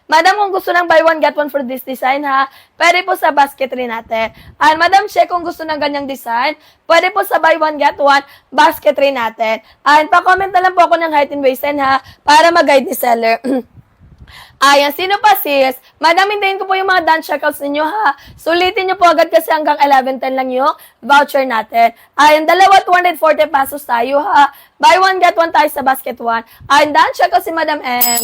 Madam, kung gusto ng buy one, get one for this design, ha, pwede po sa basket rin natin. And Madam, check kung gusto ng ganyang design, pwede po sa buy one, get one, basket rin natin. And pa-comment na lang po ako ng height and waistline, ha, para mag-guide ni seller. Ayan, sino pa sis? Madam, hintayin ko po yung mga done checkouts ninyo ha. Sulitin nyo po agad kasi hanggang 11:10 lang yung voucher natin. Ayan, dalawa 240 pesos tayo ha. Buy one, get one tayo sa basket one. Ayan, done checkout si Madam M.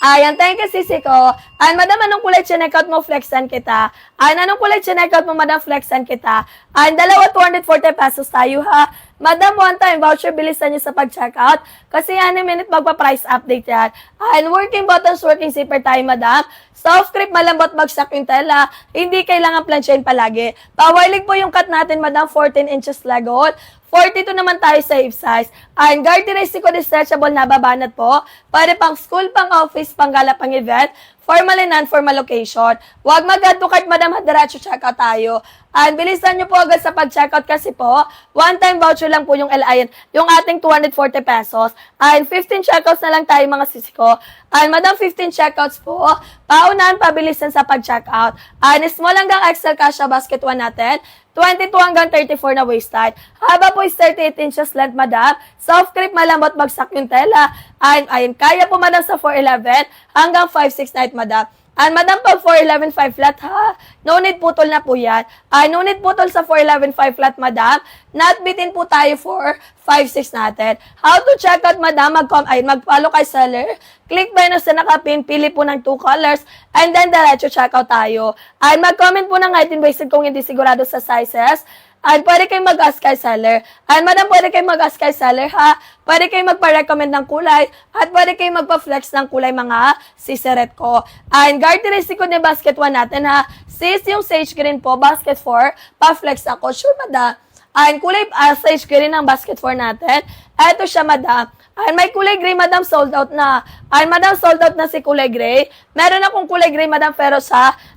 Ayan, thank you, sisi ko. Ayan, Madam, anong kulay check-out mo? Flexan kita. Ayan, anong kulay check-out mo, Madam? Flexan kita. Ayan, dalawa 240 pesos tayo, ha? Madam, one time voucher, bilisan niyo sa pag-checkout. Kasi any minute magpa-price update yan. Ayan, working buttons, working zipper tayo, Madam. Soft grip, malambot bagsak yung tela. Hindi kailangan plansyahin palagi. Power leg po yung cut natin, Madam. 14 inches leg hold. 42 naman tayo sa hip size. Ayan, garteristic ko, stretchable na babanat po. Pwede pang school, pang office, pang gala, pang event. Formal and non-formal location. Huwag mag-add to cart, Madam, diretso checkout tayo. And bilisan nyo po agad sa pag-checkout kasi po, one-time voucher lang po yung LI, yung ating 240 pesos. And 15 checkouts na lang tayo mga sisiko. And Madam, 15 checkouts po, paunahan pabilisan sa pag-checkout. And small hanggang XL Kasha Basket 1 natin, 22 hanggang 34 na waistline. Haba po is 38 inches length, Madam. Soft grip, malambot, bagsak yung tela. Ayun, kaya po, Madam, sa 411 hanggang 5'6" night, Madam. And Madam, pag 411 5 flat, ha? No need putol na po yan. No need putol sa 411 5 flat, Madam. Not bitin po tayo for 5'6" natin. How to check out, Madam? Mag-follow kay seller. Click ba na sa nakapin, pili po ng 2 colors, and then diretso check out tayo. And mag-comment po ng height and waist kung hindi sigurado sa sizes. And pwede kayong mag-ask kay seller. And Madam, pwede kayong mag-ask kay seller, ha? Pwede kayong magpa-recommend ng kulay. At pwede kayong magpa-flex ng kulay, mga siseret ko. And garteristic ko na basket 1 natin, ha? Sis, yung sage green po, basket 4, pa-flex ako. Sure, Madam. And kulay sage green ang basket 4 natin. Eto siya, Madam. And may kulay gray, Madam, sold out na. And Madam, sold out na si kulay gray. Meron akong kulay gray, Madam, pero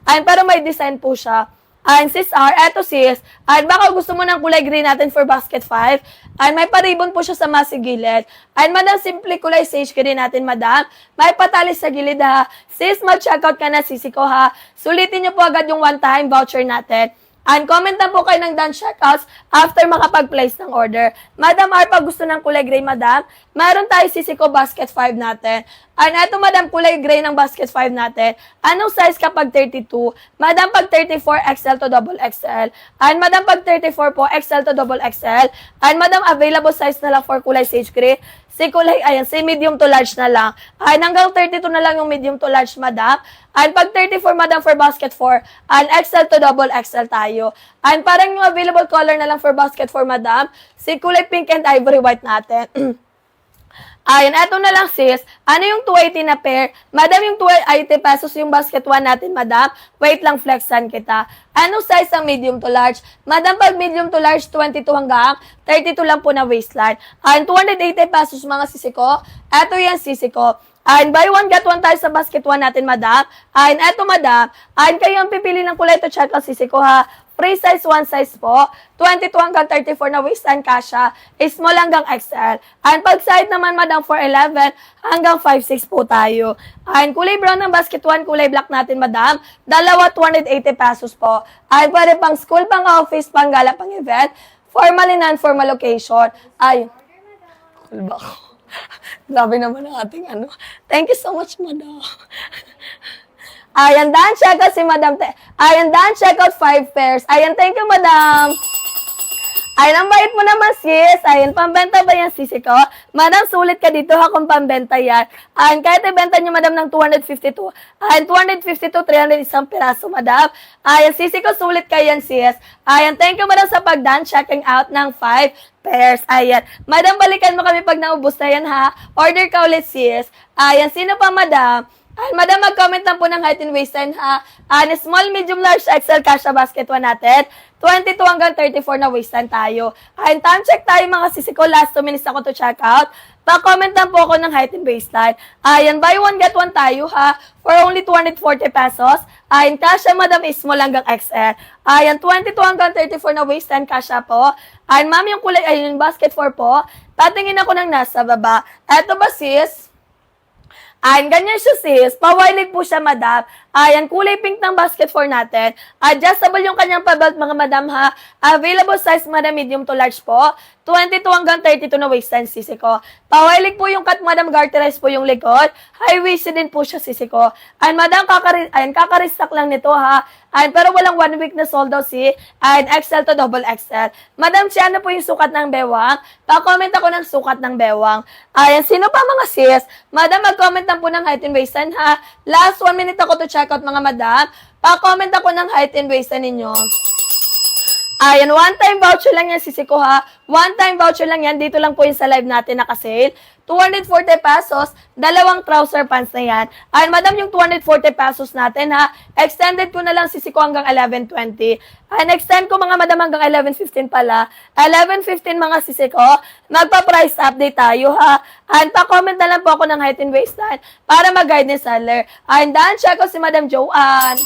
pero may design po siya. And sis R, eto sis, and baka gusto mo ng kulay green natin for basket 5. And may paribon po siya sa masigilid. And Madam, simple kulay sage green natin, Madam. May patalis sa gilid, ha. Sis, mag-checkout ka na, sisi ko, ha. Sulitin niyo po agad yung one-time voucher natin. And comment na po kayo ng done checkouts after makapag-place ng order. Madam R, pag gusto ng kulay gray, Madam, meron tayo sisiko basket 5 natin. And eto, Madam, kulay gray ng basket 5 natin. Anong size kapag 32? Madam, pag 34, XL to double XL. And Madam, pag 34 po, XL to double XL. And Madam, available size na lang for kulay sage gray. Si kulay, ayan, si medium to large na lang. And hanggang 32 na lang yung medium to large, Madam. And pag 34, Madam, for basket 4, and XL to double XL tayo. And parang yung available color na lang for basket 4, Madam, si kulay pink and ivory white natin. Ayan, eto na lang sis. Ano yung 280 na pair? Madam, yung 280 pesos yung basket 1 natin, Madam. Wait lang, flexan kita. Anong size ang medium to large? Madam, pag medium to large, 22 hanggang 32 lang po na waistline. Ayan, 280 pesos mga sisi ko. Eto yan sisi ko. Ayan, buy one, get one tayo sa basket 1 natin, Madam. Ayan, eto, Madam. Ayan, kayo ang pipili ng kulay to check out sisi ko, ha. Free size, 1 size po. 22 hanggang 34 na waistline kasha. Small hanggang XL. And pag side naman, Madam, 411 hanggang 5'6 po tayo. And kulay brown ng basket 1, kulay black natin, Madam. Dalawa, 280 pesos po. And pwede pang school, pang office, pang gala, pang event. Formal and non-formal location. Ay, cool ba ako? Grabe naman ang ating ano. Thank you so much, Madam. Ayan, done checkout si Madam. Ayan, done checkout 5 pairs. Ayan, thank you, Madam. Ayan, ang bait mo naman, sis. Ayan, pambenta ba yan, sisi ko? Madam, sulit ka dito ha kung pambenta yan. Ayan, kahit ibenta nyo, Madam, ng 252. Ayan, 252, 300 isang piraso, Madam. Ayan, sisi ko, sulit ka yan, sis. Ayan, thank you, Madam, sa pag-done checking out ng 5 pairs. Ayan, Madam, balikan mo kami pag naubos na yan, ha? Order ka ulit, sis. Ayan, sino pa, Madam? Madam, mag-comment lang po ng height and waistline, ha? Small, medium, large, XL, Kasha Basket 1 natin. 22 hanggang 34 na waistline tayo. Time check tayo mga sisiko. Last 2 minutes ako to check out. Pa-comment lang po ako ng height and waistline. Ayan, buy one, get one tayo, ha? For only 240 pesos. Ayan, Kasha, Madam, is small hanggang XL. Ayan, 22 hanggang 34 na waistline, Kasha po. Ayan, ma'am, yung kulay, ayun, yung basket 4 po. Tatingin ako ng nasa baba. Eto ba, sis? Ayan, ganyan siya sis. Pawailig po siya, madam. Ayan, kulay pink ng basket for natin. Adjustable yung kanyang pabelt, mga madam ha. Available size, madam, medium to large po. 22 hanggang 32 na waistline, sisi ko. Pawailig po yung cut, madam, garterize po yung likod. High-waisted din po siya, sisi ko. Ayan, madam, kakarestock lang nito ha. Ayan, pero walang 1 week na sold out si. Ayan, XL to double XL. Madam, siya ano po yung sukat ng bewang? Pa-comment ako ng sukat ng bewang. Ayan, sino pa mga sis? Madam, mag-comment lang po ng height and waistline ha. Last 1 minute ako to check out, mga madam. Pa-comment ako ng height and waistline ninyo. Ayan, one-time voucher lang yan, sisi ko ha. One-time voucher lang yan. Dito lang po yung sa live natin naka-sale. 240 pesos, dalawang trouser pants na yan. Ayan, madam, yung 240 pesos natin ha. Extended ko na lang, sisi ko, hanggang 11:20. Ayan, extend ko, mga madam, hanggang 11:15 pala. 11:15, mga sisi ko. Magpa-price update tayo ha. Ayan, pa-comment na lang po ako ng height and waistline para mag-guide ni seller. Ayan, daan check ko si Madam Joanne.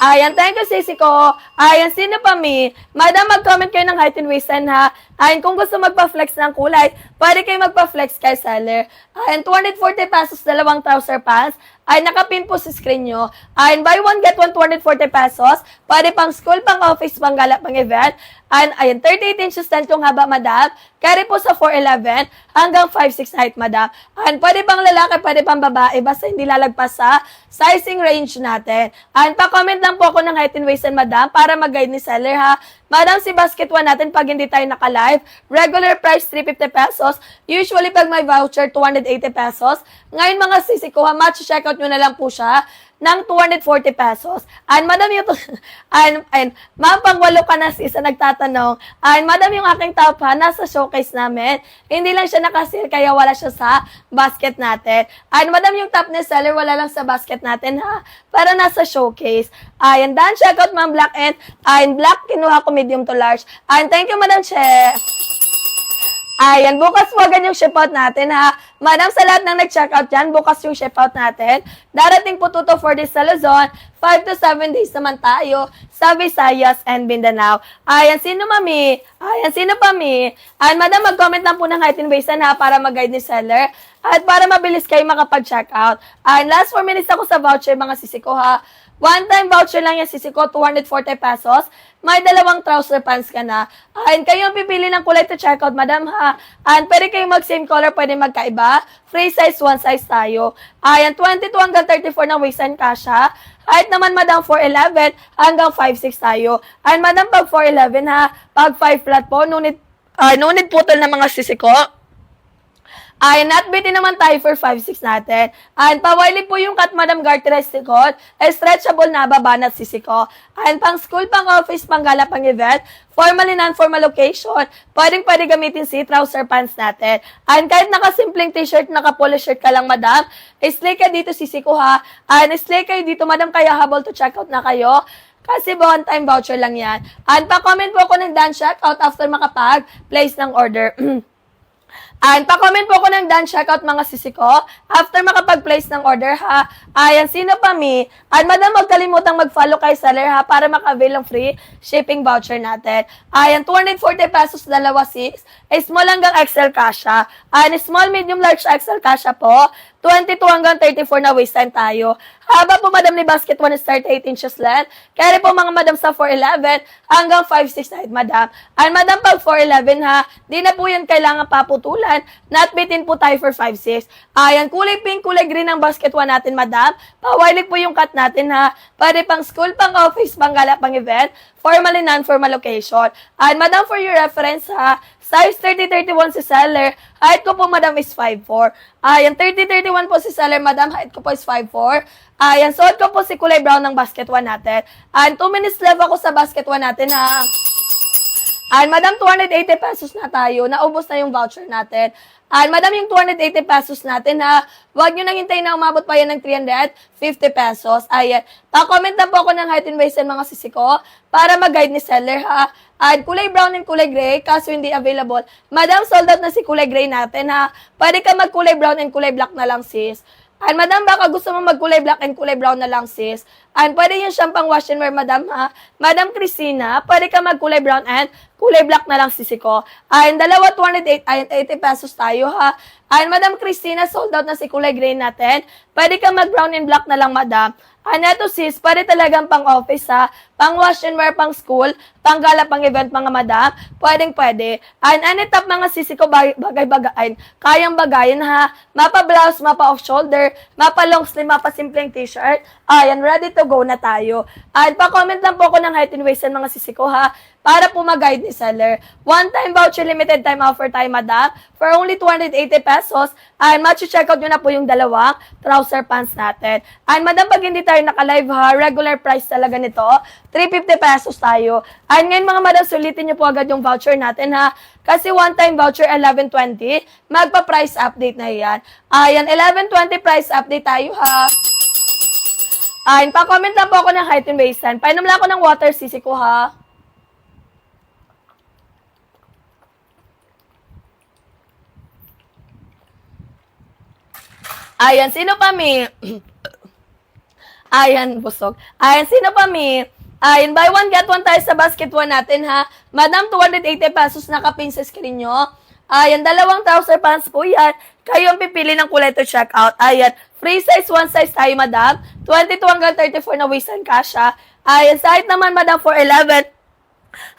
Ayan, thank you, sisi ko. Ayan, sino pa mi? Madam, mag-comment kayo ng height and waistline ha. Ayan, kung gusto magpa-flex ng kulay, pwede kayo magpa-flex kay seller. Ayan, 240 pesos, dalawang trouser pants. Ayan, nakapin po sa screen nyo. Ayan, buy one, get one, 240 pesos. Pwede pang school, pang office, pang gala, pang event. Ayan, 38 inches length yung haba, madam. Carry po sa 4'11 hanggang 5'6 height, madam. Ayan, pwede pang lalaki, pwede pang babae, basta hindi lalagpas sa sizing range natin. Ayan, pa-comment lang po ako ng height and waistline, madam, para mag-guide ni seller, ha. Madam, si basket 1 natin, pag hindi tayo naka-live, regular price 350 pesos. Usually, pag may voucher, 280 pesos. Ngayon, mga sisi ko, ha, match-checkout nyo na lang po siya ng 240 pesos. And madam, yung ma'am, pang-walo ka na sis, nagtatanong. And madam, yung aking top ha, nasa showcase namin. Hindi lang siya nakasale, kaya wala siya sa basket natin. And madam, yung top ni seller, wala lang sa basket natin ha, para nasa showcase. Ayan, done, check out ma'am, black and black, kinuha ko medium to large. And thank you, madam Che. Ayan, bukas po agad yung ship-out natin, ha. Madam, sa lahat ng nag-check-out dyan, bukas yung ship-out natin. Darating po 2 to 4 days sa Luzon, 5 to 7 days naman tayo sa Visayas and Mindanao. Ayan, sino mami? Ayan, sino pa mi? Ayan, madam, mag-comment lang po ng height and waistline, ha, para mag-guide ni seller. At para mabilis kayo makapag-check-out. Ayan, last 4 minutes ako sa voucher, mga sisi ko, ha. One-time voucher lang yan, sisi ko, 240 pesos. May dalawang trouser pants ka na. And kayo ang pipili ng kulay to checkout, madam, ha. And pwede kayo mag-same color, pwede magkaiba. Free size, one size tayo. Ayan, 22 hanggang 34 na waistline kasha. Height naman, madam, 4'11 hanggang 5'6 tayo. And madam, pag 4'11 ha, pag 5 flat po, no need putol na mga sisi ko. Ayan, at bitin naman tayo for 5'6 natin. Ayan, pawali po yung cut, madam, garterized likod. Stretchable na babanat sisi ko. Ayan, pang school, pang office, pang gala, pang event. Formal and non-formal location. Pwede gamitin si trouser pants natin. Ayan, kahit naka-simpleng t-shirt, naka-polo shirt ka lang, madam. Slay ka dito, sisi ko, ha. Ayan, slay kayo dito, madam, kaya habol to check out na kayo. Kasi one-time voucher lang yan. Ayan, pa-comment po ako ng done checkout after makapag-place ng order. And pa-comment po ko ng done checkout, mga sisi ko after makapag-place ng order, ha. Ayan, sino pa mi? And madam, huwag kalimutang mag-follow kay seller, ha, para maka-avail ng free shipping voucher natin. Ayan, 240 pesos, dalawa 6. Small hanggang XL kasha. And small, medium, large, XL kasha po. 22 hanggang 34 na waistline tayo. Haba po, madam, ni basket 1 is 38 inches length. Carry po, mga madam, sa 4'11 hanggang 5'6 height, madam. And madam, pag 4'11 ha, di na po yan kailangan paputulan. Not bitin po tayo for 5'6. Ayan, kulay pink, kulay green ang basket 1 natin, madam. Pawailig po yung cut natin, ha. Pwede pang school, pang office, pang gala, pang event. Formal and non-formal location. And madam, for your reference, ha, size 30-31 si seller. Height ko po, madam, is 5'4". Ayan, 30-31 po si seller, madam. Height ko po is 5'4". Ayan, suot ko po si kulay brown ng basket 1 natin. And 2 minutes left ako sa basket 1 natin, ha. And madam, 280 pesos na tayo. Naubos na yung voucher natin. And madam, yung 280 pesos natin, ha. Huwag nyo nang hintayin na umabot pa yan ng 350 pesos. Ayan. Pa-comment na po ako ng height and waistline, mga sisi ko para mag-guide ni seller, ha. And kulay brown and kulay gray, kaso hindi available. Madam, sold out na si kulay gray natin, ha. Pwede ka mag-kulay brown and kulay black na lang, sis. And madam, baka gusto mo mag-kulay black and kulay brown na lang, sis. And pwede yun siyang pang wash and wear, madam, ha? Madam Christina, pwede ka magkulay brown and kulay black na lang sisi ko. And dalawa, 208, and 80 pesos tayo, ha? And Madam Christina, sold out na si kulay gray natin. Pwede ka mag-brown and black na lang, madam. And eto sis, pwede talagang pang office ha, pang wash and wear, pang school, pang gala, pang event mga madam, pwede. And any top mga sisi ko bagay-bagayin, kayang bagayin ha, mapa blouse, mapa off shoulder, mapa long sleeve, mapa simpleng t-shirt, ayan, ready to go na tayo. And pa-comment lang po ako ng height and waist mga sisi ko ha, para po mag-guide ni seller. One-time voucher, limited time offer tayo, madam, for only 280 pesos. And match-check out nyo na po yung dalawang trouser pants natin. And madam, pag hindi tayo naka-live ha, regular price talaga nito, 350 pesos tayo. And ngayon mga madam, sulitin nyo po agad yung voucher natin ha. Kasi one-time voucher, 1120, magpa-price update na yan. Ayan, 1120 price update tayo ha. Ayan, pa-comment lang po ako ng height and waist. Painom lang ako ng water, sisi ko ha. Ayan, sino pa mi? Ayan, busog. Ayan, sino pa mi? Ayan, buy one, get one tayo sa basket one natin, ha? Madam, 280 pesos nakapin sa screen nyo. Ayan, dalawang trouser pants po yan. Kayo ang pipili ng kulay to check out. Ayan, free size, one size tayo, madam. 22 hanggang 34 na waist and kasha. Ayan, sa height naman, madam, 4'11".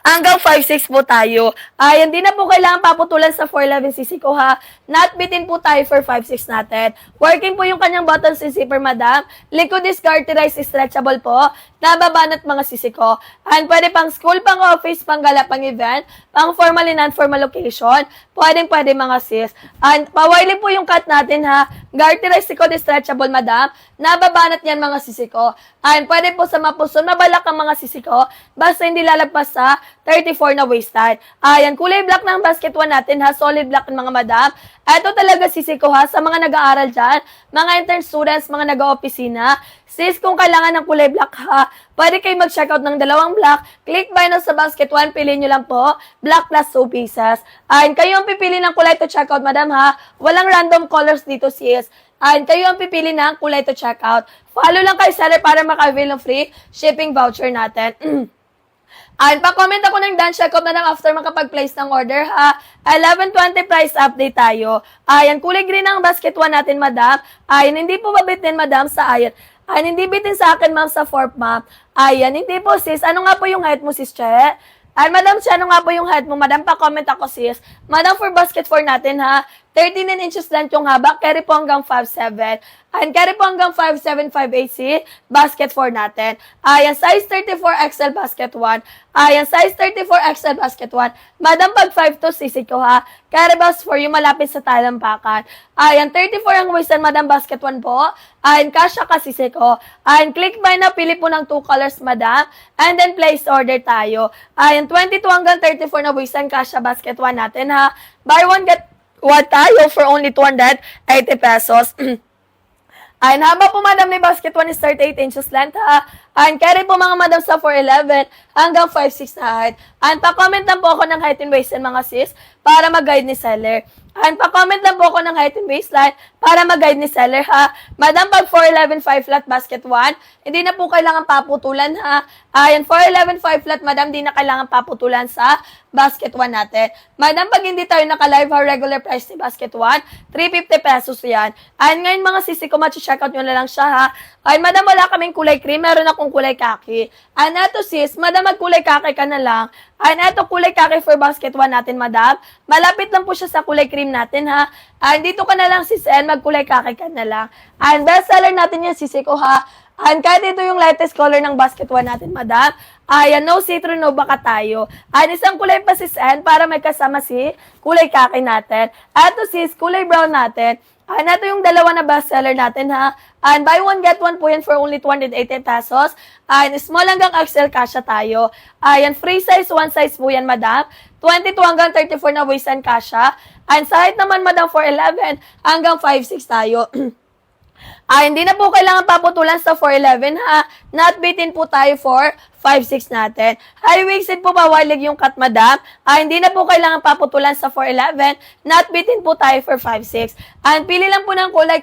Hanggang 5'6 po tayo. Ay, hindi na po kailangan paputulan sa 411cc ko ha. Not bitin po tayo for 5'6 natin. Working po yung kanyang buttons and zipper, madam. Liquid is garterized, stretchable po. Nababanat mga sisi ko. And pwede pang school, pang office, pang gala, pang event, pang formal and non-formal location. Pwede mga sis. And pawailing po yung cut natin ha. Garterized, liquid, stretchable, madam. Nababanat yan mga sisi ko. And pwede po sa mapuso, mabalak ang mga sisi ko. Basta hindi lalagpas sa 34 na waist height. Ayan, kulay black ng basket one natin ha. Solid black mga madam. Ito talaga sisi ko ha. Sa mga nag-aaral dyan, mga intern students, mga nag-opisina. Sis, kung kailangan ng kulay black ha, pwede kayo mag-checkout ng dalawang black. Click buy now sa basket one. Piliin nyo lang po. Black plus 2 pieces. Ayan, kayo ang pipili ng kulay to checkout, madam ha. Walang random colors dito sis. Ayan, kayo ang pipili ng kulay to checkout. Follow lang kay seller para maka-avail ng free shipping voucher natin. Ayan, pa-comment ako ng done checkout na lang after makapag-place ng order ha. 11:20 price update tayo. Ayan, kulay green ang basket one natin, madam. Ayan, hindi po mabitin, madam, sa ayan. Ayan, hindi bitin sa akin, ma'am, sa fourth, ma'am. Ayan, hindi po, sis. Ano nga po yung height mo, sis, Che? Ayan, madam, Che, ano nga po yung height mo, madam? Pa-comment ako, sis. Madam, for basket 4 natin, ha? 13 inches lang yung haba. Carry po hanggang 5'7". Ayan, carry po hanggang 5'7", 5'8", basket 4 natin. Ayan, size 34XL basket 1. Ayan, size 34XL basket 1. Madam, pag 5'2", sisi ko ha. Carry box 4, yung malapit sa talampakan. Ayan, 34 ang waist, madam, basket 1 po. Ayan, kasha ka, sisi ko. Ayan, click buy na, pili po ng 2 colors, madam. And then, place order tayo. Ayan, 22 hanggang 34 na waist, kasha basket 1 natin ha. Buy one, get one tayo for only 280 pesos. Ayan, haba po madam ni basket 1 is 38 inches length ha. Ayan, carry po mga madam sa 4'11 hanggang 5'6 na height. Ayan, pa-comment lang po ako ng height and waist mga sis para mag-guide ni seller. Ayan, pa-comment lang po ako ng height and waistline para mag-guide ni seller ha. Madam, pag 4'11 5 flat basket 1, hindi na po kailangan paputulan ha. Ayan, 4'11 5 flat madam, hindi na kailangan paputulan sa basket 1 natin. Madam, pag hindi tayo naka-live ha, regular price ni basket 1, 350 pesos yan. Ayan, ngayon mga sisi ko, match-checkout nyo na lang siya ha. Ayan, madam, wala kaming kulay cream, meron akong kulay kaki. Ayan, eto sis, madam, magkulay kaki ka na lang. Ayan, eto kulay kaki for basket 1 natin, madam. Malapit lang po siya sa kulay cream natin ha. Ayan, dito ka na lang sis, and magkulay kaki ka na lang. Ayan, best seller natin yan sisi ko ha. Ayan, kahit ito yung lightest color ng basket 1 natin, madam. Ayan, no citron, no baka tayo. Ayan, isang kulay pa sis, and para may kasama si kulay kaki natin. Eto sis, kulay brown natin. Ayan, ito yung dalawa na bestseller natin ha. Ayan, buy one, get one po yan for only 280 pesos. Ayan, small hanggang XL kasha tayo. Ayan, free size, one size po yan, madam. 22 hanggang 34 na waist and kasha. Ayan, sa height naman, madam, 4'11 hanggang 5'6 tayo. Hindi na po kailangan paputulan sa 411 ha. Not bitin po tayo for 5-6 natin. High waisted po pawalig yung cut, madam. Hindi na po kailangan paputulan sa 411. Not bitin po tayo for 5-6. And pili lang po ng kulay,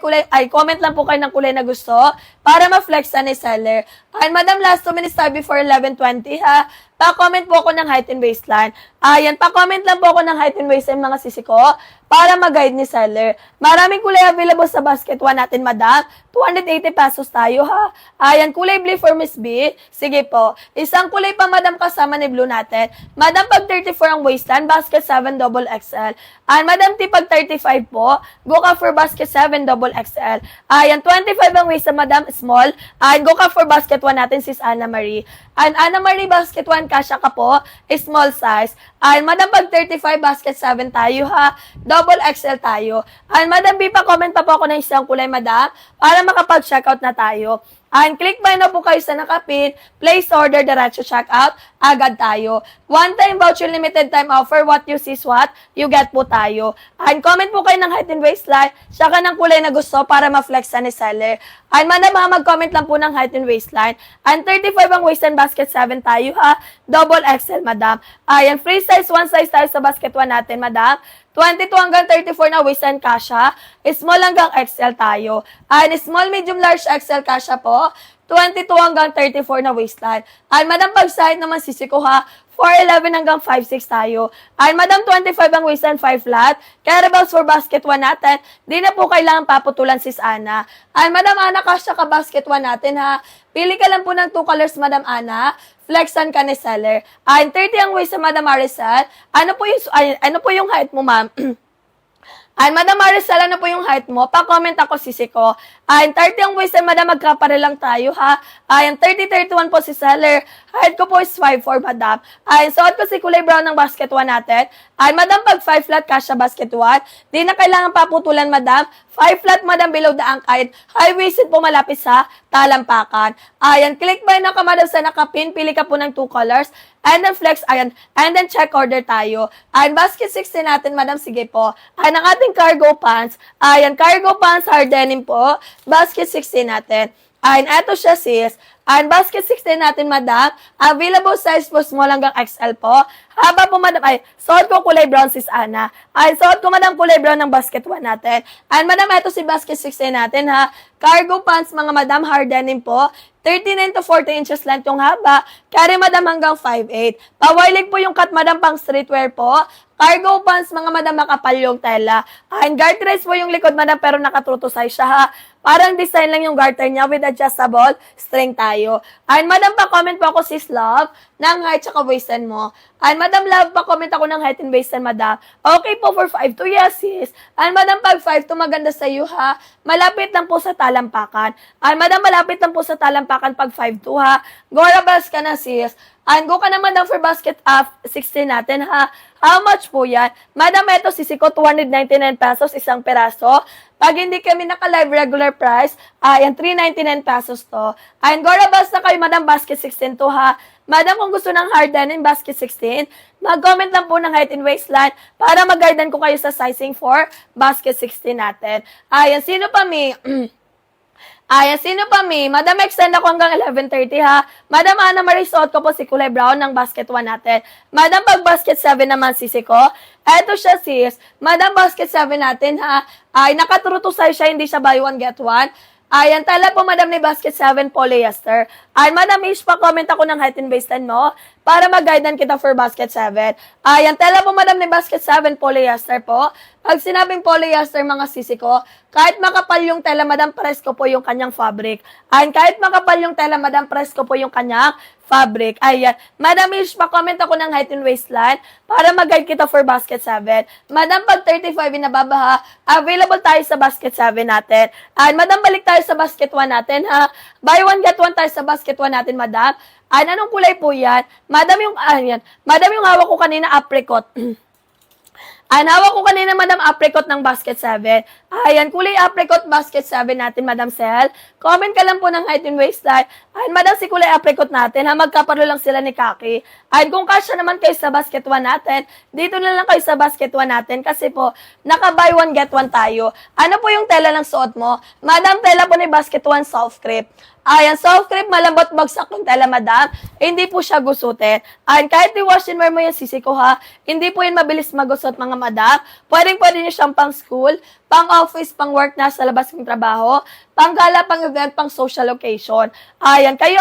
comment lang po kayo ng kulay na gusto para ma-flex na ni seller. And madam, last 2 minutes tayo before 11:20 ha. Pa-comment po ako ng height and waistline. Ayan, pa-comment lang po ako ng height and waistline mga sisi ko para mag-guide ni seller. Maraming kulay available sa basket 1 natin, madam. 280 pesos tayo ha. Ayan, kulay blue for Miss B. Sige po. Isang kulay pa, madam, kasama ni blue natin. Madam, pag 34 ang waistline, basket 7 double XL. Ayan, madam, pag 35 po, go ka for basket 7 double XL. Ayan, 25 ang waistline, madam, small. Ayan, go ka for basket 1 natin, sis Anna Marie. Ayan, Anna Marie, basket 1, kasya ka po, small size. Ayan, madam, pag 35, basket 7 tayo ha. Double XL tayo. Ayan, madam B, pa-comment pa po ako ng isang kulay, madam, para makapag-checkout na tayo. And click buy na po kayo sa nakapin, place order, diretso checkout, agad tayo. One-time voucher, limited time offer, what you see is what you get po tayo. And comment po kayo ng height and waistline, saka ng kulay na gusto para ma-flex ni seller. And madam, mag-comment lang po ng height and waistline. And 35 ang waist and basket 7 tayo ha, double XL, madam. Ayan, free size, 1 size tayo sa basket 1 natin, madam. 22 hanggang 34 na waist and kasha. Small hanggang XL tayo. And small, medium, large, XL kasha po. 22 hanggang 34 na waistline. And madam, pag side naman sisi ko ha, 411 hanggang 56 tayo. And madam, 25 ang waist and 5 flat. Carabals for basket 1 natin. Di na po kailangan paputulan sis Ana. And madam Ana, kasha ka basket 1 natin ha. Pili ka lang po ng 2 colors, madam Ana. Flexan ka ni seller. And 30 ang waist sa madam Maricel. Ano po yung height mo, ma'am? Ay, madam Maricel, ano po yung height mo? Pa-comment ako, sisi ko. Ay, 30 ang waist, madam, magkapare lang tayo, ha? Ay, 30-31 po si seller. Height ko po is 5'4", madam. Ay, suot ko si kulay brown ng basket 1 natin. Ay, madam, pag 5 flat, kasha basket 1. Di na kailangan paputulan, madam. 5 flat, madam, below the ankle. High-waisted po malapit sa talampakan. Ayan, click buy na ka, madam, sa nakapin. Pili ka po ng 2 colors. And then flex, ayan. And then check order tayo. Ayan, basket 60 natin, madam. Sige po. Ayan, ang ating cargo pants. Ayan, cargo pants, hard denim po. Basket 60 natin. Ayan, eto siya, sis. Ayan, basket 60 natin, madam. Available size po, small hanggang XL po. Haba po, madam. Ay, suot ko kulay brown, sis Ana. Ayan, suot ko, madam, kulay brown ng basket 1 natin. Ayan, madam, eto si basket 60 natin, ha. Cargo pants, mga madam, hard denim po. 39 to 40 inches length yung haba. Carry, madam, hanggang 5'8". Pawilig po yung cut, madam, pang streetwear po. Cargo pants, mga madam, makapal yung tela. And guard rails po yung likod, madam, pero nakatruto size siya, ha. Parang design lang yung garter niya with adjustable string tayo. And madam, pa-comment po ako, sis love, ng height tsaka waistline mo. And madam love, pa-comment ako ng height and waistline, madam. Okay po for 5'2", yes, sis. And madam, pag 5'2", maganda sa iyo, ha. Malapit lang po sa talampakan. And madam, malapit lang po sa talampakan pag 5'2", ha. Gorabas ka na, sis. And go ka na, madam, for basket 16 natin, ha. How much po yan? Madam, eto sisi ko, 299 pesos, isang peraso. Pag hindi kami naka-live regular price, yan, 399 pesos to. And gorabas na kayo, madam, basket 16 to, ha. Madam, kung gusto ng hard denim, basket 16, mag-comment lang po ng height and waistline para mag-guidean ko kayo sa sizing for basket 16 natin. Ayan, sino pa, mi? Ayan, sino pa, mi? Madam, extend ako hanggang 11:30, ha? Madam Ana Marie, suot ko po si kulay brown ng basket 1 natin. Madam, pag basket 7 naman, sisi ko. Eto siya, sis. Madam, basket 7 natin, ha? Ay, nakatrue to size siya, hindi siya buy one, get one. Ayan, tala po, madam, ni basket 7 polyester. Ay, madam, pa-comment ako ng height and waistline mo para mag-guidean kita for basket 7. Ayan, tala po, madam, ni basket 7 polyester po. Pag sinabing polyester, mga sisi ko, kahit makapal yung tela, madam, press ko po yung kanyang fabric. Ayan, kahit makapal yung tela, madam, press ko po yung kanyang fabric. Ayan, madam, pa-comment ako ng height and waistline para mag-guide kita for basket 7. Madam, pag 35 inababaha, available tayo sa basket 7 natin. Ayan, madam, balik tayo sa basket 1 natin, ha. Buy one, get one tayo sa basket 1 natin, madam. Ayan, anong kulay po yan? Madam, yung hawak ko kanina, apricot. Hawak ko kanina, madam, apricot ng basket 7. Ayan, kulay apricot basket sabi natin, Madam Sel. Comment ka lang po ng height and waistline. Ayan, Madam, si kulay apricot natin, ha, magkaparo lang sila ni Kaki. Ayan, kung kasya naman kayo sa basket 1 natin, dito na lang kayo sa basket 1 natin kasi po, naka-buy 1 get 1 tayo. Ano po yung tela ng suot mo? Madam, tela po ni basket 1 soft crepe. Ayan, soft crepe, malambot bagsak yung tela, Madam. Hindi po siya gusutin. Ayan, kahit i-wash and wear mo yung sisi ko, ha, hindi po yun mabilis magusot, mga Madam. Pwede nyo siyang pang school, pang office, pang work na sa labas ng trabaho, pang gala, pang event, pang social occasion. Ayan, kayo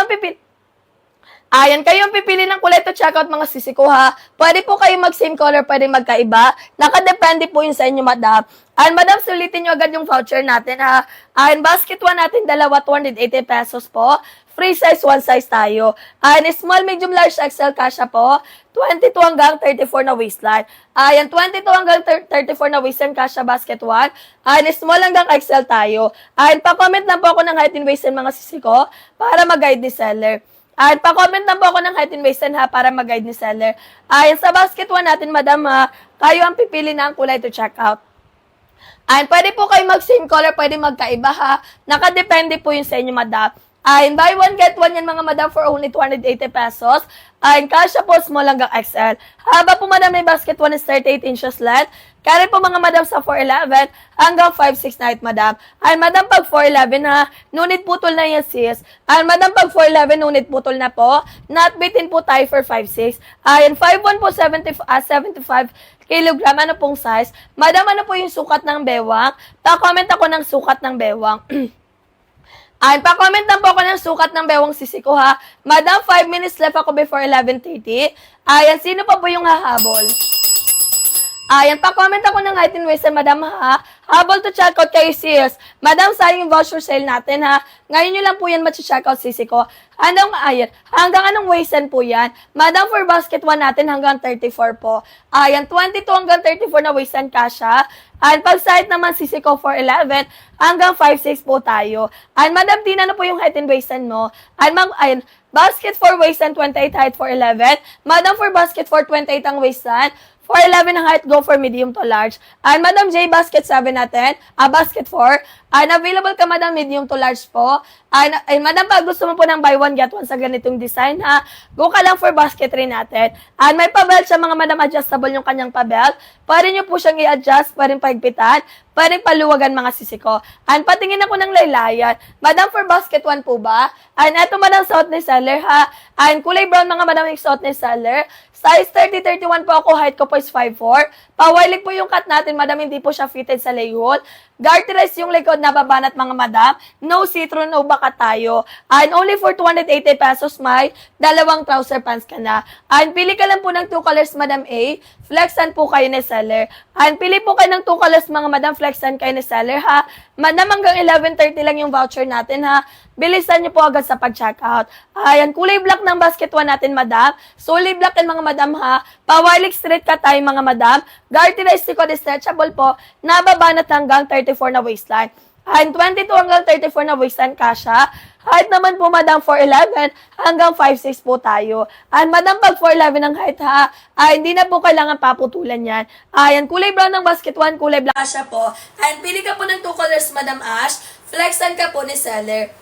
ang pipili ng kulay to check out, mga sisi ko, ha. Pwede po kayo mag-same color, pwede magkaiba. Nakadepende po yun sa inyo, Madam. Ayan, Madam, sulitin nyo agad yung voucher natin, ha. Ayan, basket 1 natin, dalawa, 280 pesos po. Free size, 1 size tayo. Ayan, small, medium, large, XL, kasha po. 22 hanggang 34 na waistline. Ayan, 22 hanggang 34 na waistline, kasha basket 1. Ayan, small hanggang XL tayo. Ayan, pa-comment na po ako ng height and waistline, mga sisi ko, para mag-guide ni seller. Ayan, pa-comment na po ako ng height and waistline, ha, para mag-guide ni seller. Ayan, sa basket 1 natin, Madam, ha, kayo ang pipili na ang kulay to check out. Ayan, pwede po kayo mag-same color, pwede magkaiba, ha. Nakadepende po yun sa inyo, Madam. Ayan, buy 1 get 1 yan, mga Madam, for only 280 pesos. Ayan, kasya po, small hanggang XL. Haba po, Madam, may basket 1 is 38 inches length. Carry po, mga Madam, sa 411 hanggang 5'6" na height, Madam. Ayan, Madam, pag 411, ha, no need putol na yan, sis. Ayan, Madam, pag 411, no need putol na po. Not bitin po tayo for 5'6". Ayan, 5'1 po, 75 kilogram. Ano pong size? Madam, ano po yung sukat ng bewang? Pa-comment ako ng sukat ng bewang. Ayan, pa-comment lang po ako ng sukat ng bewang sisi ko, ha. Madam, 5 minutes left ako before 11:30. Ayan, sino pa po yung hahabol? Ayan, pa-comment ako ng height and waistline, Madam, ha. Habol to check out kayo, sis. Madam, sayang yung voucher sale natin, ha. Ngayon nyo lang po yan check out, sisi ko. Hanggang anong waistline po yan? Madam, for basket 1 natin hanggang 34 po. Ayan, 22 hanggang 34 na waistline kasha. Ayan, pag side naman, sisi ko, for 11 hanggang 5'6 po tayo. Ayan, Madam, tina na po yung height and waistline mo. Ayan, basket for waistline, 28 height for 11. Madam, for basket for 28 ang waistline. For 11 ang height, go for medium to large. And Madam J, basket 7 natin. Basket 4. And available ka, Madam, medium to large po. And Madam, pag gusto mo po ng buy 1, get 1 sa ganitong design, ha, go ka lang for basket 3 natin. And may pa-belt siya, mga Madam, adjustable yung kanyang pa-belt. Pwede nyo po siyang i-adjust, pwede pahigpitan, pwede paluwagan, mga sisi ko. And patingin ako ng laylayan. Madam, for basket 1 po ba? And eto, Madam, suot ni seller, ha. And kulay brown, mga Madam, yung suot ni seller. Size 30-31 po ako, height ko po is 5'4". Powerlig po yung cut natin, Madam, hindi po siya fitted sa layhol. Garterized yung likod na babanat, mga Madam. No see-through, no baka tayo. And only for 280 pesos, may dalawang trouser pants ka na. And pili ka lang po ng 2 colors, Madam A. Flexan po kayo ni seller. And pili po kayo ng 2 colors, mga Madam, flexan kayo ni seller, ha. Madam, hanggang 11:30 lang yung voucher natin, ha. Bilisan niyo po agad sa pag-checkout. Ayan, kulay black ng basket 1 natin, Madam. Solid black and mga Madam, ha. Powerlig straight cut tayo, mga Madam. Garterized likod, stretchable po. Nababanat hanggang 34 na waistline. And 22 hanggang 34 na waistline kasha. Height naman po, Madam, 4'11 hanggang 5'6 po tayo. And Madam, pag 4'11 ang height, ha, hindi na po kailangan paputulan yan. Ayan, kulay brown ng basket 1, kulay black siya po. And pili ka po ng 2 colors, Madam Ash. Flexan ka po ni seller.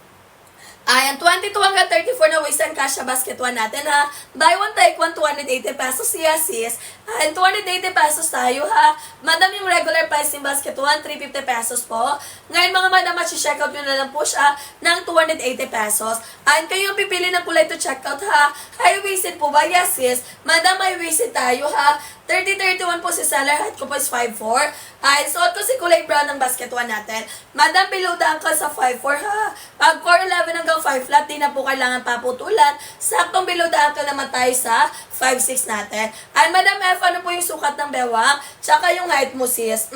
Ayan, 22 hanggang 34 na waistline kasha basket 1 natin, ha. Buy 1, take 1, 280 pesos. Yes, sis. And 280 pesos tayo, ha. Madam, yung regular price ng basket 1, 350 pesos po. Ngayon, mga Madam, check out nyo na lang po siya ng 280 pesos. And kayo yung pipili ng kulay to check out, ha. High-waisted po ba? Yes, sis. Madam, high-waisted tayo, ha. 30-31 po si seller, height ko po is 5'4". Ay, suot ko si kulay brown ng basket 1 natin. Madam, below the ankle sa 5'4", ha. Pag 4'11 hanggang 5 flat, di na po kailangan paputulan. Saktong below the ankle naman tayo sa 5'6 natin. Ay, Madam F, ano po yung sukat ng bewang? Tsaka yung height mo, sis.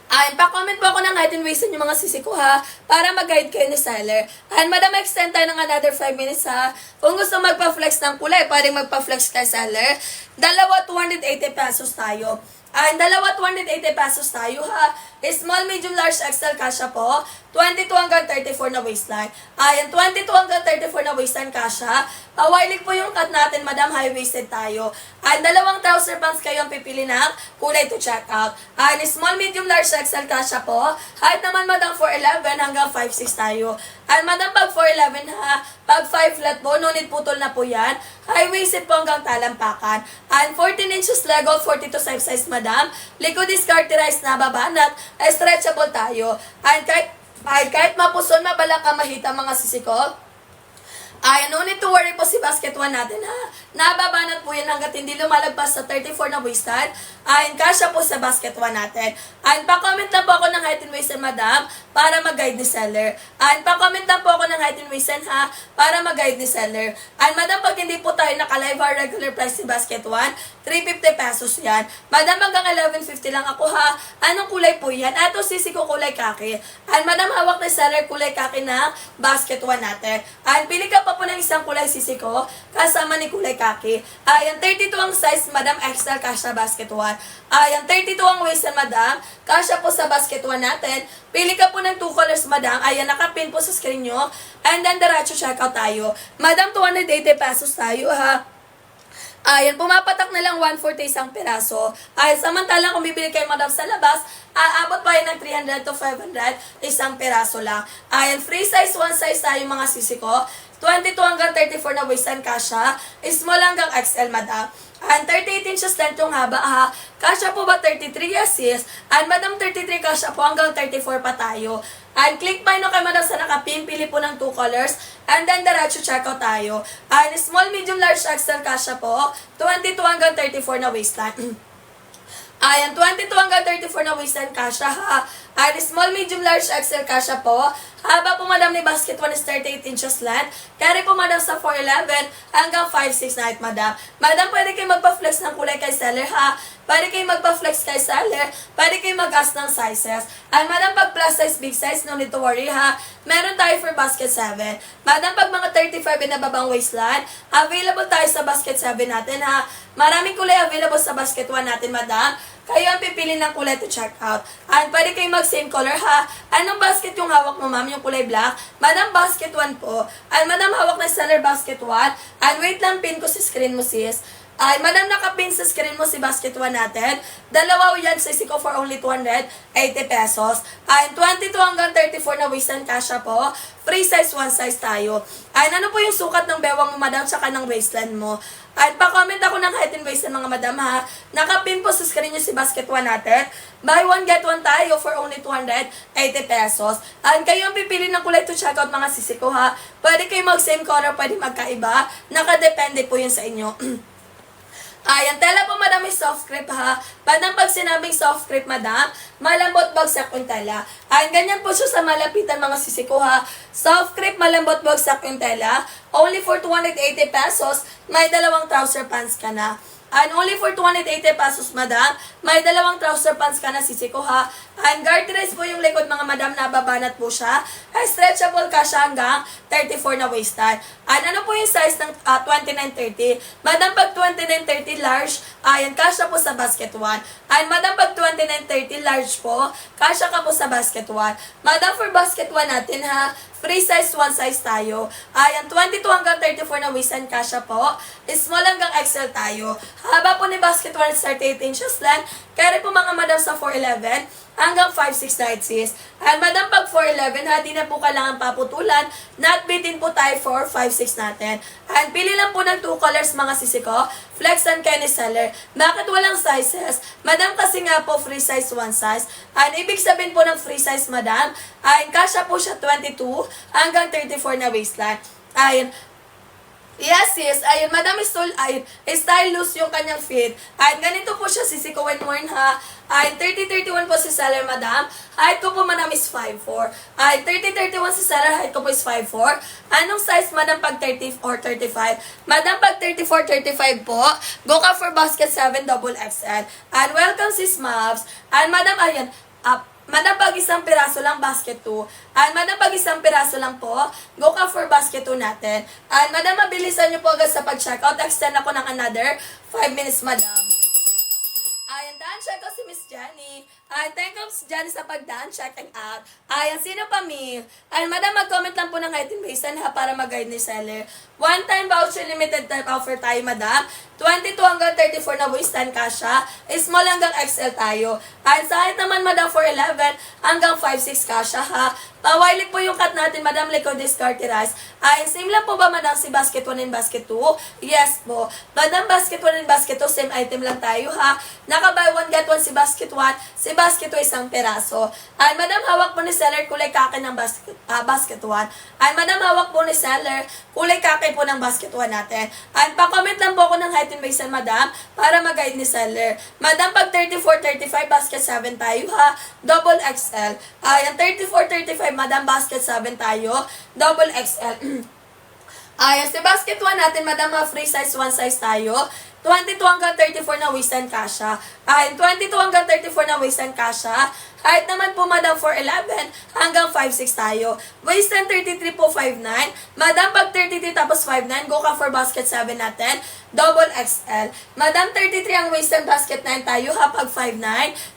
Ayan, pa-comment po ako ng height and waist yung mga sisi ko, ha, para mag-guide kayo ni seller. Ayan, Madam, extend tayo ng another 5 minutes, ha. Kung gusto magpa-flex ng kulay, pwedeng magpa-flex kay seller. Dalawa, 280 pesos tayo. Ayan, dalawa, 280 pesos tayo, ha. Small, medium, large, XL, kasha po. 22 hanggang 34 na waistline. Ayan, 22 hanggang 34 na waistline, kasha. Pawilig po yung cut natin, madam, high-waisted tayo. Ayan, dalawang trouser pants kayo ang pipili ng kulay to check out. Ayan, small, medium, large, XL, kasha po. Height naman, madam, 4'11 hanggang 5'6 tayo. Ayan, madam, pag 4'11 ha, pag 5 flat po, no need putol na po yan. High-waisted po hanggang talampakan. Ayan, 14 inches leg out, 42 size, madam. Liquid is carterized na babanat, stretchable tayo. Ayan, kahit mapuson, mabalak ka mahita mga sisiko. Ay, no need to worry po si basket 1 natin ha. Nababanat po yan hanggat hindi lumalagpas sa 34 na waistline. Ay, kasya po sa basket 1 natin. Ay, pa-comment lang po ako ng height and waist, madam, para mag-guide ni seller. Ay, pa-comment lang po ako ng height and waist ha, para mag-guide ni seller. Ay, madam, pag hindi po tayo naka-live our regular price si basket 1, 350 pesos yan. Madam, hanggang 1150 lang ako ha. Anong kulay po yan? Ato sisi ko kulay kaki. Ay, madam, hawak ni seller kulay kaki na basket 1 natin. Ay, pili ka pa po ng isang kulay sisi ko, kasama ni kulay kaki. Ayan, 32 ang size, madam, XL, kasha basket 1. Ayan, 32 ang waist, madam, kasha po sa basket 1 natin. Pili ka po ng 2 colors, madam. Ayan, nakapin po sa screen nyo. And then, diretso checkout tayo. Madam, 280 pesos tayo, ha. Ayan, pumapatak na lang 140 isang piraso. Ayan, samantalang kung bibili kayo, madam, sa labas, aabot pa yun ng 300 to 500 isang piraso lang. Ayan, free size, 1 size tayo mga sisi ko. 22 hanggang 34 na waistline, kasha. Small hanggang XL, madam. And 38 inches length yung haba, ha. Kasha po ba 33? Yes, sis. And madam, 33 kasha po hanggang 34 pa tayo. And click pa yun kay madam sa nakapin. Pili po ng 2 colors. And then, diretso checkout tayo. And small, medium, large, XL, kasha po. 22 hanggang 34 na waistline. Ayan, 22 hanggang 34 na waistline, kasha, ha. Ayan, small, medium, large, XL, kasha po. Haba po, madam, ni basket 1 is 38 inches length. Carry po, madam, sa 4'11 hanggang 5'6 na height, madam. Madam, pwede kayo magpa-flex ng kulay kay seller, ha. Pwede kayo magpa-flex kay seller. Pwede kayo mag-ask ng sizes. And madam, pag plus size, big size, no need to worry, ha. Meron tayo for basket 7. Madam, pag mga 35 na babang waistline, available tayo sa basket 7 natin, ha. Maraming kulay available sa basket 1 natin, madam. Kayo ang pipili ng kulay to check out. And pwede kayo mag-same color, ha. Anong basket yung hawak mo, ma'am? Yung kulay black? Madam, basket 1 po. And madam, hawak na seller basket 1. And wait lang, pin ko sa screen mo, sis. Ay, madam, nakapin sa screen mo si basket 1 natin. Dalawa yan sa ko for only 280 pesos. Ay, 22 hanggang 34 na waistline, kasha po. Free size, 1 size tayo. Ay, ano po yung sukat ng bewang mo, madam, tsaka ng waistline mo? At pa-comment ako ng height and waist mga madam, ha. Nakapin po sa screen nyo si basket 1 natin. Buy 1 get 1 tayo for only 280 pesos. And kayo ang pipili ng kulay to check out mga sisi ko, ha. Pwede kayo mag-same color, pwede magkaiba. Nakadepende po yun sa inyo. Ayan, tela po, madam, is soft crepe, ha. Madam, pag sinabing soft crepe, madam, malambot bagsak yung tela. Ayan, ganyan po siya sa malapitan mga sisi ko, ha. Soft crepe, malambot bagsak yung tela. Only for 280 pesos, may dalawang trouser pants ka na. And only for 280 pesos, madam, may dalawang trouser pants ka na, sisi ko, ha. And garterized po yung likod, mga madam, nababanat po siya. Ay, stretchable ka siya hanggang 34 na waistline. And ano po yung size ng 29-30? Madam, pag 29-30 large, ayan, kasya po sa basket 1. And madam, pag 29-30 large po, kasya ka po sa basket 1. Madam, for basket 1 natin, ha, free size, 1 size tayo. Ayan, 22 hanggang 34 na waistline, kasya po. Small hanggang XL tayo. Haba po ni basket 1 is 38 inches length. Carry po mga madam sa 4'11 hanggang 5'6 na sis. And madam, pag 4'11, ha, di na po kailangan paputulan. Not bitin po tayo for 5'6 natin. And pili lang po ng 2 colors mga sisi ko. Flex and Kenny seller. Bakit walang sizes? Madam, kasi nga po free size, 1 size. And ibig sabihin po ng free size, madam, ay kasya po siya 22 hanggang 34 na waistline. Ayun. Yes, sis. Ayun, madam, style loose yung kanyang fit. Ayun, ganito po siya, sisikuin mo rin, ha. Ayun, 30-31 po si seller, madam. Height ko po, madam, is 5'4". Ayun, 30-31 si seller, height ko po is 5'4". Anong size, madam, pag 30 or 35? Madam, pag 34-35 po, go ka for basket 7 double XL. And welcome, sis, Mavs. And madam, ayun, madam, pag isang piraso lang, basket 2. And madam, pag isang piraso lang po, go ka for basket 2 natin. And madam, mabilisan nyo po agad sa pag-checkout. Extend ako ng another 5 minutes, madam. Ayan, daan check ko si Miss Jenny. Ay, thank you dyan sa pagdaan, checking out. Ay, sino pa mi? Ay, madam, mag-comment lang po ng height and baseline ha para mag-guide ni seller. One-time voucher, limited time offer tayo, madam. 22 hanggang 34 na waistline kasha. Small hanggang XL tayo. Ay, sa height naman, madam, 4'11 hanggang 5'6 kasha ha. Pawailig po yung cut natin, madam, likod discarte rice. Ay, same lang po ba, madam, si basket 1 and basket 2? Yes po. Madam, basket 1 and basket 2, same item lang tayo ha. Naka-buy 1 get 1 si basket 1, si basket 2 isang peraso. Ay, madam, hawak po ni seller, kulay kaki ng basket 1. Ay, madam, hawak po ni seller, kulay kaki po ng basket 1 natin. Ay, pa-comment lang po ako ng height and baseline, madam, para mag-guide ni seller. Madam, pag 34-35, basket 7 tayo ha, double XL. Ay, ang 34-35, madam, basket 7 tayo, double XL. Ayan, si basket 1 natin, madam, free size 1 size tayo. 22 hanggang 34 na waistline kasha. Ayan, 22 hanggang 34 na waistline kasha. Height naman po, madam, 4'11 hanggang 5'6 tayo. Waistline 33 po, 5'9. Madam, pag 33 tapos 5'9, go ka for basket 7 natin. Double XL. Madam, 33 ang waistline, basket 9 tayo ha, pag 5'9.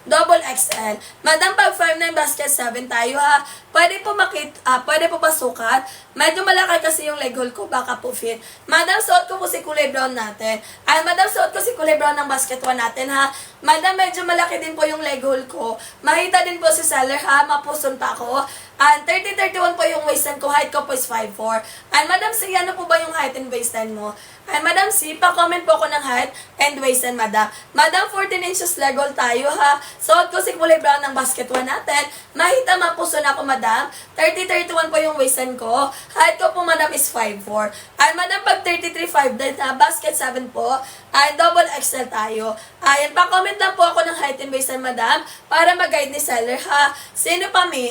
Double XL. Madam, pag 5'9, basket 7 tayo ha. Pwede po pasukat. Medyo malaki kasi yung leg hole ko, baka po fit. Madam, suot ko po si kulay brown natin. Ay, madam, suot ko si kulay brown ng basket 1 natin ha. Madam, medyo malaki din po yung leg hole ko. Mahita din po si seller ha, mapuson pa ako. And 30-31 po yung waistline ko, height ko po is 5'4". And madam, si ano po ba yung height and waistline mo? And madam, si pa-comment po ako ng height and waistline, madam. Madam, 14 inches leg hole tayo ha. Suot ko si kulay brown ng basket 1 natin. Mahita, mapuson ako, madam. 30-31 po yung waistline ko. Height ko po, madam, is 5'4". And madam, pag 33-5 din ha, basket 7 po. Ay, double XL tayo. Ayan, pa-comment lang po ako ng height and waistline, madam, para mag-guide ni seller ha. Sino pa mi?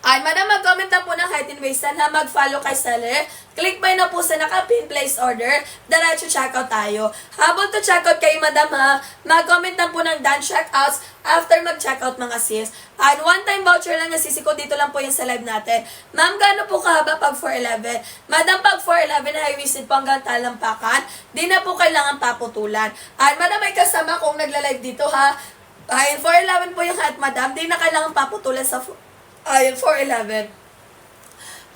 Ay, madam, mag-comment lang po ng height and waistline ha, mag-follow kay seller. Click buy na po sa naka-pin place order. Diretso checkout tayo. Habang to checkout kayo, madam ha, mag-comment lang po ng done checkouts after mag-checkout, mga sis. And one-time voucher lang na sisi ko, dito lang po yung sa live natin. Ma'am, gaano po kahaba pag 4'11"? Madam, pag 4'11", high waisted po hanggang talampakan. Di na po kailangan paputulan. And madam, may kasama kong nagla-live dito ha. Ayun, 4'11" po yung hat, madam. Di na kailangan paputulan sa ayun, 4'11".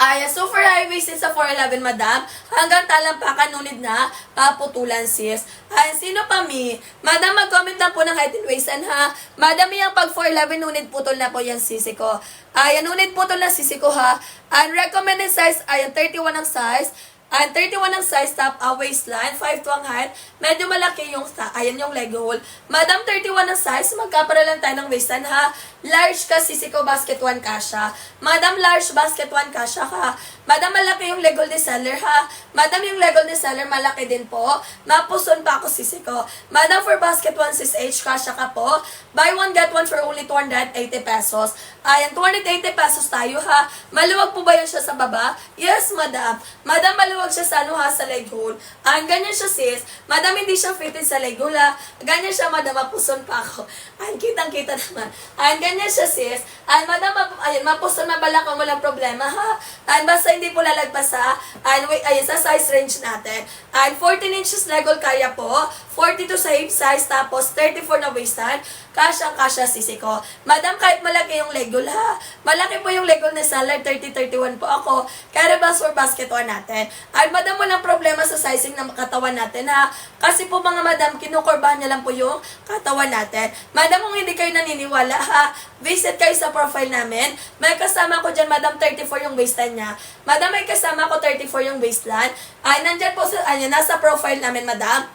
Ayan, so for high-waisted sa 4'11", madam, hanggang talampakan, nunid na, paputulan, sis. Ayan, sino pa mi? Madam, mag-comment lang po ng height and waistline ha. Madam, yung pag 4'11", nunid putol na po yung sisi ko. Ayan, nunid putol na sisi ko ha. And recommended size, ayan, 31 ang size. And 31 ang size, top waistline, 5'2" ang height. Medyo malaki yung, ayan yung leg hole. Madam, 31 ang size, magkapara lang tayo ng waistline ha. Large ka, sisi ko, basket 1 kasha. Madam, large, basket 1 kasha ha. Madam, malaki yung leg hole ni seller ha. Madam, yung leg hole ni seller, malaki din po. Mapuson pa ako, sisi ko. Madam, for basket 1, sis H, kasha ka po. Buy 1, get 1 for only 280 pesos. Ayan, 280 pesos tayo ha. Maluwag po ba yan siya sa baba? Yes, madam. Madam, maluwag siya sa ano ha, sa leg hole. Ayan, ganyan siya, sis. Madam, hindi siya fitted sa leg hole ha. Ganyan siya, madam, mapuson pa ako. Ayan, kitang-kita naman. Ayan, ganyan siya, sis. Ayan, madam, ayan, mapuson, mabalakang, walang problema ha. Ayan, basta hindi po lalagpas ha. Ayan, wait, ayan, sa size range natin. Ayan, 14 inches leg hole kaya po. 42 sa hip size, tapos 34 na waistline. Kasyang-kasya, sisi ko. Madam, kahit malaki yung leg hole ha. Malaki po yung leg hole ni seller, 30-31 po ako. Carabas for basket 1 natin. At madam, walang problema sa sizing ng katawan natin ha. Kasi po mga madam, kinukurbahan niya lang po yung katawan natin. Madam, kung hindi kayo naniniwala ha, visit kayo sa profile namin. May kasama ko dyan, madam, 34 yung waistline niya. Madam, may kasama ko 34 yung waistline. Ay, nandyan po sa, ayan, nasa profile namin, madam.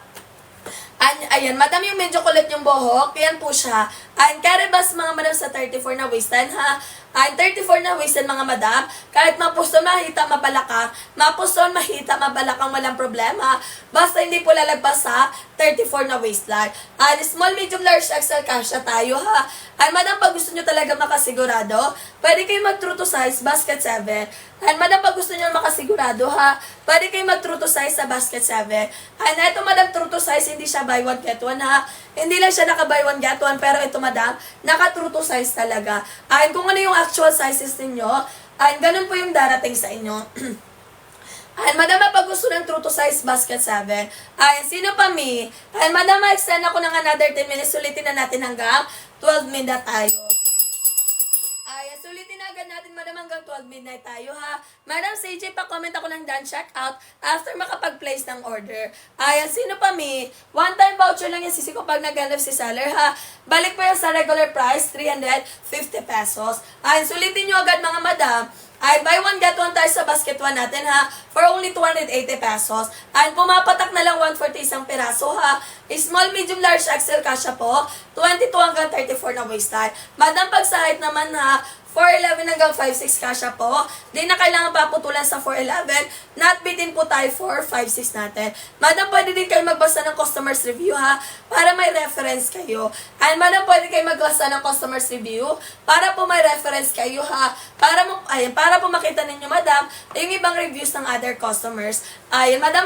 Ayan, madam, yung medyo kulit yung buhok, yan po siya. Ayan, carabas mga madam sa 34 na waistline ha. Ayan, 34 na waistline mga madam. Kahit mapuson, mahita, mabalakang. Mapuson, mahita, mabalakang, walang problema. Basta hindi po lalagpas sa 34 na waistline. Ayan, small, medium, large, XL, kasya tayo ha. Ayan, madam, pag gusto nyo talaga makasigurado, pwede kayo mag-true to size, basket 7. Ayan, madam, pag gusto nyo makasigurado ha, pwede kayo mag-true to size sa basket 7. Ayan, eto madam, true to size, hindi siya buy 1 get 1 ha. Hindi lang siya naka buy 1 get 1, pero ito madam, naka-true to size talaga. Ayan, kung ano yung actual sizes ninyo, ayan, ganun po yung darating sa inyo. Ayan, madam, pag gusto ng true to size basket 7. Ayan, sino pa mi? Ayan, madam, ma-extend ako ng another 10 minutes. Sulitin na natin hanggang 12 midnight tayo. Ayan, sulitin na agad natin, madam, hanggang 12 midnight tayo, ha? Madam, CJ, pa-comment ako ng done checkout after makapag-place ng order. Ayan, sino pa mi? One-time voucher lang yung sisi ko pag nag-end si seller, ha? Balik pa yan sa regular price, 350 pesos. Ayan, sulitin nyo agad, mga madam. Ay, buy one, get one tayo sa basket 1 natin, ha? For only 280 pesos. Ay, pumapatak na lang 140 isang piraso, ha? Small, medium, large, XL, kasya po. 22 hanggang 34 na waistline. Madam, pag sa height naman, ha? 4'11 hanggang 5'6 kasya po. Di na kailangan paputulan sa 4'11. Not bitin po tayo 4'5'6 natin. Madam, pwede din kayo magbasa ng customer's review, ha? Para may reference kayo. And madam, pwede kayo magbasa ng customer's review para po may reference kayo, ha? Para po makita ninyo, madam, yung ibang reviews ng other customers. Ayun, madam,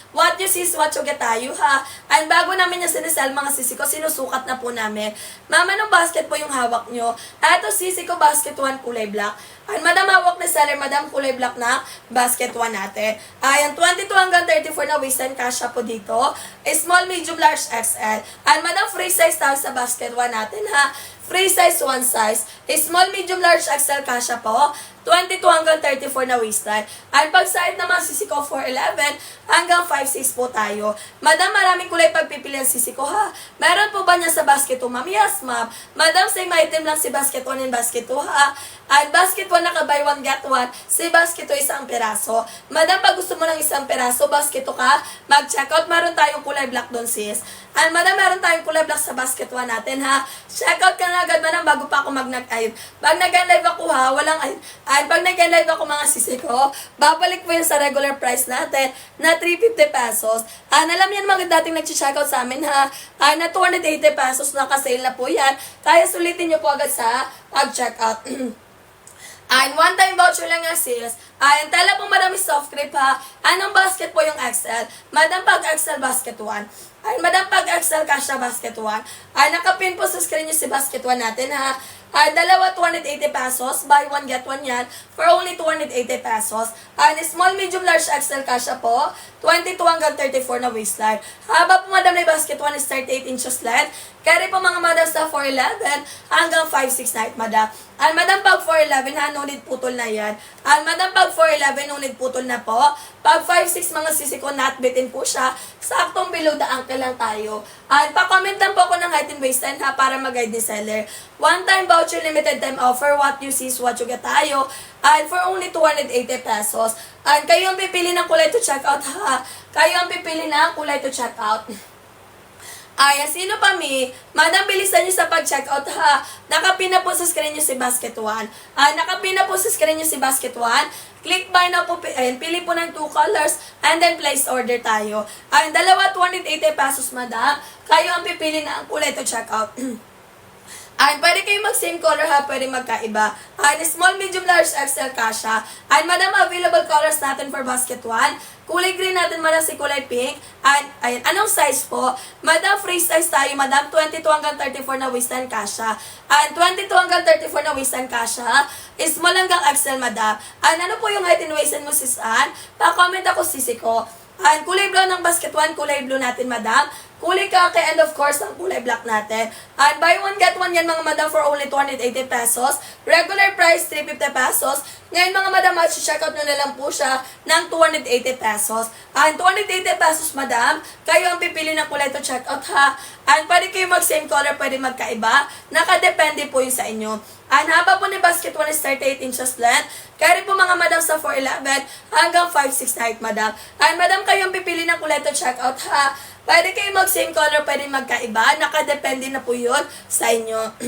what you see is what you get tayo, ha? And bago namin yung sinisell, mga sisi ko, sinusukat na po namin. Mama, anong basket po yung hawak nyo? Eto, sisi ko, basket 1, kulay black. Ayan, madam, hawak na seller, madam, kulay black na basket 1 natin. Ayan, 22 hanggang 34 na waistline, kasya po dito. Small, medium, large, XL. Ayan, madam, free size tayo sa basket 1 natin, ha? Free size, 1 size. Small, medium, large, XL, kasya po. 22 hanggang 34 na waistline. At pag side naman, sisi ko 4'11 hanggang 5'6 po tayo. Madam, maraming kulay pagpipilian sisi ko, ha? Meron po ba niya sa basket 2, ma'am? Yes, ma'am. Madam, same item lang si basket 1 and basket 2, ha? At basket 1 naka buy 1 get 1, si basket 2 isang peraso. Madam, pag gusto mo ng isang peraso, basket 2 ka, mag-checkout. Meron tayong kulay black doon, sis. At madam, meron tayong kulay black sa basket 1 natin, ha? Checkout ka na agad, madam, bago pa ako pag nag-live ako, ha, at pag nag-live ako, mga sisi ko, babalik po yun sa regular price natin na 350 pesos. Alam yan, mga dating nag-checkout sa amin, ha? Na 280 pesos, naka-sale na po yan. Kaya sulitin nyo po agad sa pag-checkout. One-time voucher lang nga, sis. Tala pong marami soft grip, ha? Anong basket po yung XL? Madam, pag XL basket 1. Madam, pag XL kasya basket 1. Nakapin po sa screen yung si basket 1 natin, ha? Dalawa 280 pesos. Buy one, get one yan. For only 280 pesos. Small, medium, large, XL kasya po. 22 hanggang 34 na waistline. Haba po, madam, na yung basket 1 is 38 inches length. Carry po, mga madam, sa 4'11 hanggang 5'6 na height, madam. Madam, pag 4'11, ha, no need putol na yan. Madam, pag 4'11, no need putol na po. Pag 5'6, mga sisi ko, not bitin po siya. Saktong below the ankle lang tayo. Pa-comment lang po ako ng height and waistline, ha, para mag-guide ni seller. One-time voucher, limited time offer. What you see is what you get tayo. For only 280 pesos. Kayo ang pipili ng kulay to check out, ha. Kayo ang pipili ng kulay to check out. Sino pa mi? Madam, bilisan nyo sa pag-checkout, ha. Nakapina po sa screen nyo si basket 1. Nakapina po sa screen nyo si basket 1. Click buy na po, pili po ng 2 colors, and then place order tayo. Dalawa 280 pesos, madam. Kayo ang pipili na ang kulay to checkout. Pwede kayo mag-same color, ha, pwede magkaiba. Small, medium, large, XL, kasha. Madam, available colors natin for basket 1. Kulay green natin, madam, si kulay pink. Ayan, anong size po? Madam, free size tayo, madam. 22 hanggang 34 na waistline, kasha. 22 hanggang 34 na waistline, kasha. Small hanggang XL, madam. Ano po yung height and waistline mo, sis Ann? Pa-comment ako, sisi ko. Kulay blue ng basket 1, kulay blue natin, madam. Kulay kaki, and of course, ang kulay black natin. Buy one, get one yan, mga madam, for only 280 pesos. Regular price, 350 pesos. Ngayon, mga madam, check-out nyo na lang po siya ng 280 pesos. 280 pesos, madam. Kayo ang pipili ng kulay to check-out, ha. Pwede kayo mag-same color, pwede magkaiba. Nakadepende po yun sa inyo. Haba po ni basket 1 is 38 inches length. Carry po, mga madam, sa 4'11 hanggang 5'6 na height, madam. Madam, kayo ang pipili ng kulay to check-out, ha. Pwede kayo mag-same color, pwede magkaiba. Nakadepende na po yun sa inyo.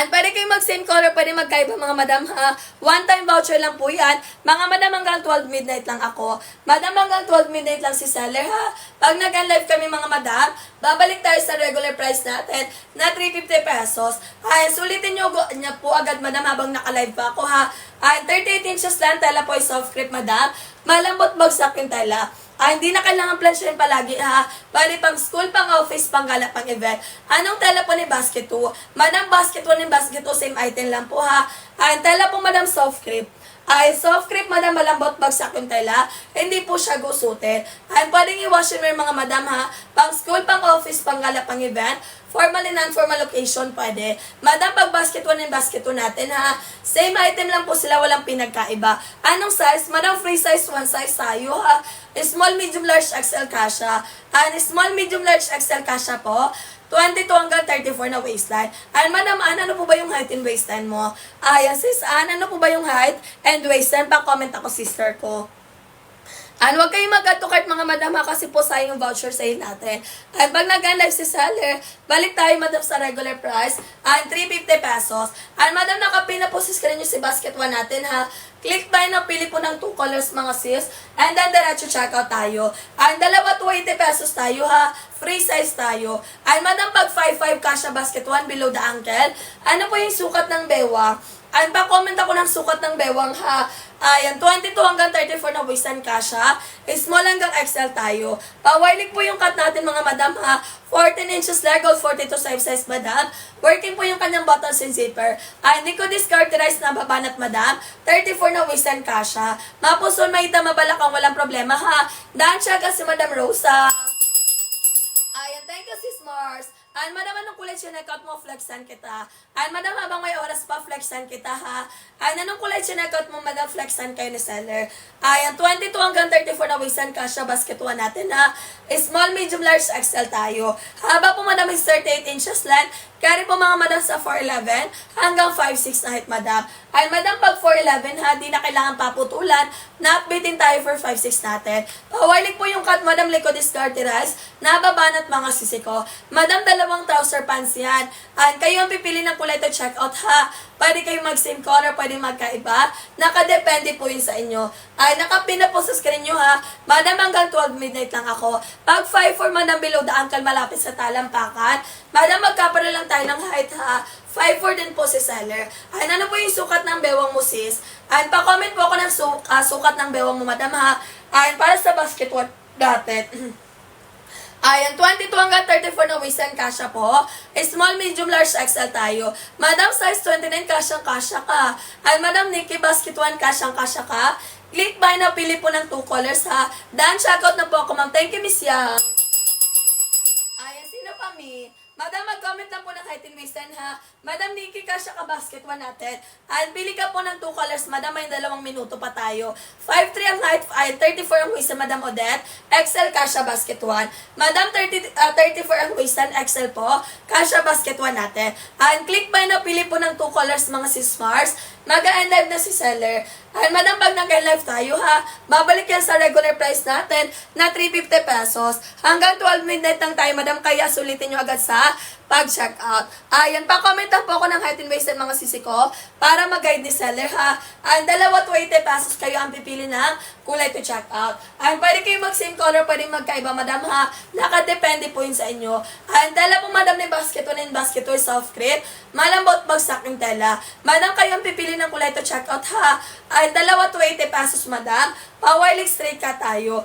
Pwede kayo mag-same color, pwede magkaiba, mga madam, ha. One-time voucher lang po yan. Mga madam, hanggang 12 midnight lang ako. Madam, hanggang 12 midnight lang si seller, ha. Pag nag-live kami, mga madam, babalik tayo sa regular price natin na 350 pesos. Sulitin nyo po agad, madam, habang naka-live pa ako, ha. 38 inches lang, tela po ay soft grip, madam. Malambot bagsak yung tela. Hindi na kailangan plansyahin palagi, ha. Bali, pang school, pang office, pang gala, pang event. Anong tela po ni basket 2? Madam, basket 1 and basket 2, same item lang po, ha. Tela po, madam, soft grip. Ay, soft crepe, madam, malambot bagsak yung tela. Hindi po siya gusutin. Ay, pwedeng i-wash yung mga madam, ha? Pang school, pang office, pang gala, pang event. Formal and non-formal location, pwede. Madam, pag basket 1 and basket 2 natin, ha? Same item lang po sila, walang pinagkaiba. Anong size? Madam, free size, 1 size tayo, ha? Small, medium, large, XL, kasha. And small, medium, large, XL, kasha po. 22 hanggang 34 na waistline. And madam, ano po ba yung height and waistline mo? Ayan, sis, ano po ba yung height and waistline? Pa-comment ako, sister ko. Huwag kayong mag-add to cart mga madam ha, kasi po sayang yung voucher sale natin. At pag nag-live si seller, balik tayo madam sa regular price, 350 pesos. At madam, nakapin na po sa screen nyo si basket 1 natin ha. Click buy na, pili po ng 2 colors mga sis. And then diretso checkout tayo. Ang dalawa 280 pesos tayo ha. Free size tayo. Ay madam, pag 5.5 kasha basket 1 below the ankle, ano po yung sukat ng bewa? Ay pa-comment ako ng sukat ng bewang ha. Ayan, 22 hanggang 34 na waistline kasha. Small hanggang XL tayo. Pawilig po yung cut natin mga madam ha. 14 inches leg or 42 size madam. Working po yung kanyang buttons and zipper. Hindi ko discarterize na babanat madam. 34 na waistline kasha. Mapuson, mahita, mabalakang, walang problema ha. Daan siya kasi Madam Rosa. Ayan, thank you sis Mars. Madam, anong kulay sinekot mo? Flexan kita. Madam, habang may oras pa, flexan kita ha. Anong kulay sinekot mo? Madam, flexan kayo ni seller. Ayan, 22 hanggang 34 na waistline kasha, basket 1 natin ha. Small, medium, large, XL tayo. Haba po madam is 38 inches length. Carry po mga madam sa 4'11 hanggang 5'6 na height madam. Madam, pag 4'11 ha, di na kailangan paputulan. Na-updating tayo for 5'6 natin. Pawilig po yung cut madam, likod is garterized. Nababanat mga sisiko. Madam, dalawang trouser pants yan. Kayo ang pipili ng kulay to check out ha. Pwede kayo mag-same color, pwede magkaiba. Nakadepende po yun sa inyo. Nakapin na po sa screen nyo ha. Madam, hanggang 12 midnight lang ako. Pag 5'4 madam, below the ankle, malapit sa talampakan. Madam, magkapara lang tayo ng height ha. 5'4 din po si seller. Ano po yung sukat ng bewang mo sis? Pa-comment po ako ng sukat ng bewang mo madam ha. Para sa basket natin. Ayan, 22 hanggang 34 na waistline kasha po. Small, medium, large, XL tayo. Madam, size 29, kasyang-kasya ka. Madam Nikki, basket 1, kasyang-kasya ka. Click buy na, pili po ng 2 colors ha. Daan, checkout na po ako ma'am. Thank you, Miss Yang. Ayan, sino pa mi? Madam, mag-comment lang po ng height and waistline ha. Madam Nikki, kasya ka basket 1 natin. Bili ka po ng 2 colors. Madam, may 2 minuto pa tayo. 5'3 ang height, 34 ang waistline, Madam Odette. XL, kasya basket 1. Madam, 34 ang waistline, XL po. Kasya basket 1 natin. Click buy na, pili po ng 2 colors mga sis Mars. Mag-end live na si seller. Madam, pag nag-live tayo ha, babalik yan sa regular price natin na 350 pesos. Hanggang 12 midnight lang tayo, madam, kaya sulitin nyo agad sa pag-check out. Ayan, pa-comment lang po ako ng height and waist ng mga sisi ko para mag-guide ni seller ha. Dalawa 20 pesos kayo ang pipili ng kulay to check out. Pwede kayo mag-same color, pwede magkaiba madam ha. Nakadepende po yun sa inyo. Dala po madam ni basket 1 and basket 2 soft crepe. Malambot bagsak yung tela. Madam, kayo ang pipili ng kulay to check out ha. Dalawa 20 pesos madam. Pawilig straight ka tayo.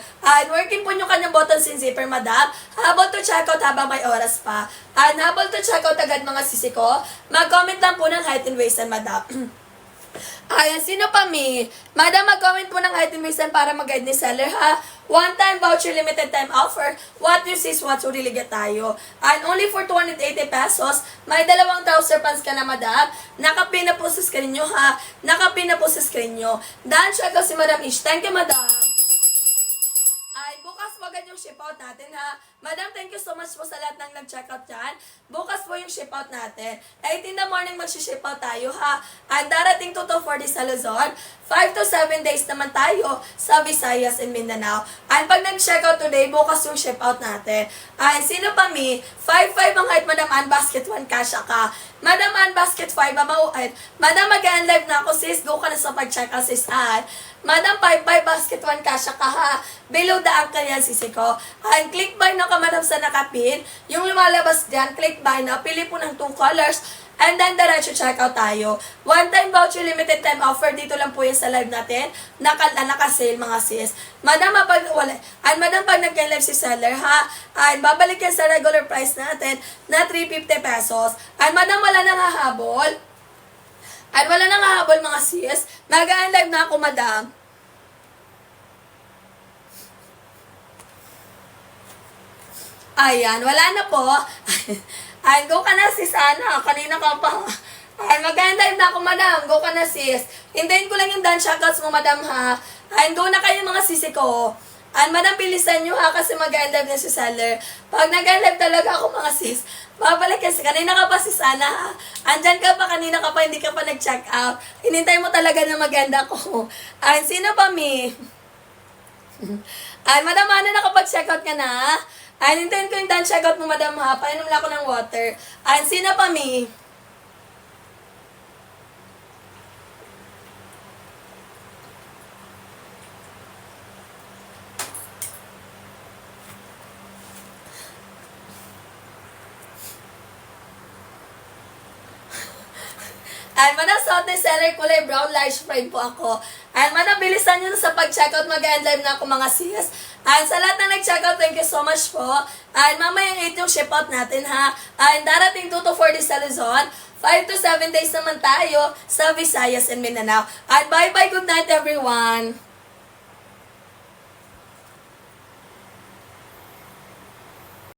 Working po nyo kanyang buttons and zipper madam. Habol to check out habang may oras pa. Habol to check out agad mga sisi ko. Mag-comment lang po ng height and waist madam. Ayan, sino pa mi? Madam, mag-comment po ng height and waist para mag-guide ni seller ha. One time voucher, limited time offer. What you see is what you really get tayo. Only for 280 pesos. May 2 trouser pants ka na madam. Nakapin na po sa screen nyo ha. Nakapin na po sa screen nyo. Daan siya kasi Madam Ish. Thank you madam. Bukas wagad yung ship out natin ha. Madam, thank you so much po sa lahat ng nag-checkout dyan. Bukas po yung ship out natin. 8 in the morning mag-ship out tayo ha. Darating 2 to 4 days sa Luzon. 5 to 7 days naman tayo sa Visayas and Mindanao. Pag nag-checkout today, bukas yung ship out natin. Sino pa mi? 5'5 ang height madam, basket 1 kasha ka. Madam, basket 5 mauit. Madam, mag-live na ako sis. Go ka na sa pag-checkout sis. Madam, 5'5 basket 1 kasha ka ha. Below the ankle yan sisi ko. Click buy na ka madam sa nakapin. Yung lumalabas dyan, click buy na. Pili po ng 2 colors. And then, diretso checkout tayo. One time voucher, limited time offer. Dito lang po yan sa live natin. Naka-sale mga sis. Madam, madam, pag nag-live si seller, ha? Babalik yan sa regular price natin na 350 pesos. Madam, wala nang hahabol. At wala nang hahabol mga sis. Mag-a live na ako, madam. Ayan, wala na po. Ayan, go ka na sis, Ana. Kanina ka pa. Ayan, mag-live na ako, madam. Go ka na sis. Hintayin ko lang yung dance shoutouts mo, madam, ha. Ayan, go na kayo mga sisi ko. Ayan, madam, bilisan nyo ha, kasi mag-live na si Seller. Pag nag-live talaga ako, mga sis, babalik kasi. Kanina ka pa, sis, Ana, ha. Andyan ka pa, kanina ka pa, hindi ka pa nag-check out. Hinintay mo talaga na maganda ko. Ayan, sino pa, mi? Ayan, madam, Ana, nakapag-check out ka na, ha? Ayan, hintayin ko yung dance checkout mo, madam, ha. Painom lang ako ng water. Ayan, sino pa, mi? Ayan, madam, suot ni Seller kulay brown, large friend po ako. Ayan, madam, bilisan nyo na sa pag-checkout. Mag-end live na ako, mga sis. Ayan, sa lahat na nag-checkout, thank you so much po. Ayan, mamayang 8 yung ship out natin, ha. Ayan, darating 2 to 4 days sa Luzon. 5 to 7 days naman tayo sa Visayas and Mindanao. Ayan, bye-bye, good night, everyone.